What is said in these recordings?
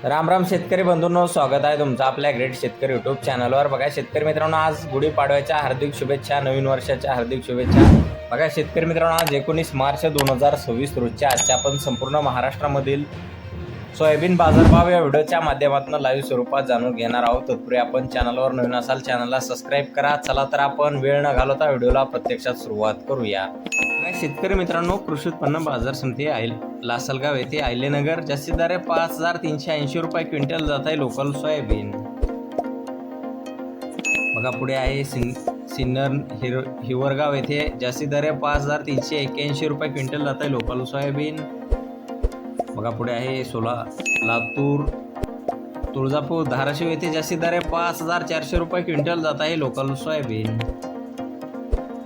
राम राम शेतकरी बंधूंनो, स्वागत आहे तुमचं आपल्या ग्रेट शेतकरी यूट्यूब चॅनलवर। बघा शेतकरी मित्रांनो, आज गुढीपाडव्याच्या हार्दिक शुभेच्छा, नवीन वर्षाच्या हार्दिक शुभेच्छा। बघा शेतकरी मित्रांनो, आज 19 मार्च 2026 रोजच्या आजच्या आपण संपूर्ण महाराष्ट्रामधील सोयाबीन बाजारभाव या व्हिडिओच्या माध्यमातून लाईव्ह स्वरूपात जाणून घेणार आहोत। तत्पूर्वी आपण चॅनलवर नवीन असाल चॅनलला सबस्क्राईब करा। चला तर आपण वेळ न घालवता व्हिडिओला प्रत्यक्षात सुरुवात करूया। शेतकरी मित्रांनो, कृषी उत्पन्न बाजार समिती लासलगाव येथे आयलेनगर जास्तीत दर 5380 रुपये क्विंटल जात आहे लोकल सोयाबीन। बघा पुढे आहे सिन्नर हिवरगाव येथे जास्तीत दर 5381 रुपये क्विंटल जात आहे लोकल सोयाबीन। बघा पुढे आहे लातूर तुळजापूर धाराशिव येथे जास्तीत दर 5400 रुपये क्विंटल जात आहे लोकल सोयाबीन।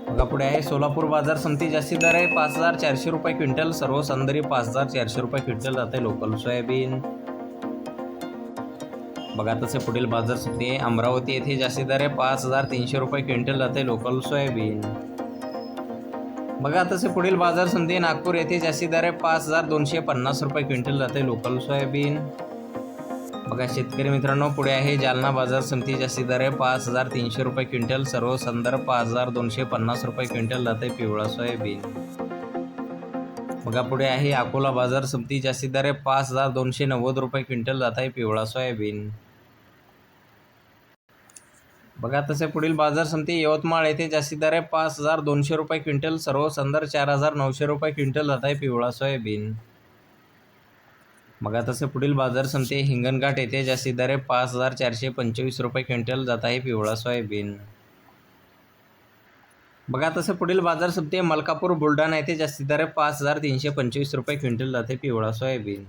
बघा पुढे आहे सोलापूर बाजार समिती जास्तीत दर आहे 5400 रुपये क्विंटल, सर्व संदरी 5400 रुपये क्विंटल जाते लोकल सोयाबीन। बघा तसे पुढील बाजार समिती आहे अमरावती येथे जास्तीत दर आहे 5300 रुपये क्विंटल जाते लोकल सोयाबीन। बघा तसे पुढील बाजार समिती नागपूर येथे जास्तीत दर आहे 5250 रुपये क्विंटल जाते लोकल सोयाबीन। बघा शेतकरी मित्रांनो, पुढे आहे जालना बाजार समिती जास्तीत दर आहे 5300 रुपये क्विंटल, सर्व संदर्भ 5250 रुपये क्विंटल जाते पिवळा सोयाबीन। बघा पुढे आहे अकोला बाजार समिती जास्तीत दर आहे 5290 रुपये क्विंटल जात आहे पिवळा सोयाबीन। बघा तसे पुढील बाजार समिती यवतमाळ येथे जास्तीत दर आहे 5200 रुपये क्विंटल, सर्व संदर्भ 4900 रुपये क्विंटल जात आहे पिवळा सोयाबीन। बघा तसे पुढील बाजार समिती हिंगणघाट येथे जास्तीत दर आहे 5425 रुपये क्विंटल जात आहे पिवळा सोयाबीन। बघा तसे पुढील बाजार समिती मलकापूर बुलढाणा येथे जास्तीत दर आहे 5325 रुपये क्विंटल जाते पिवळा सोयाबीन।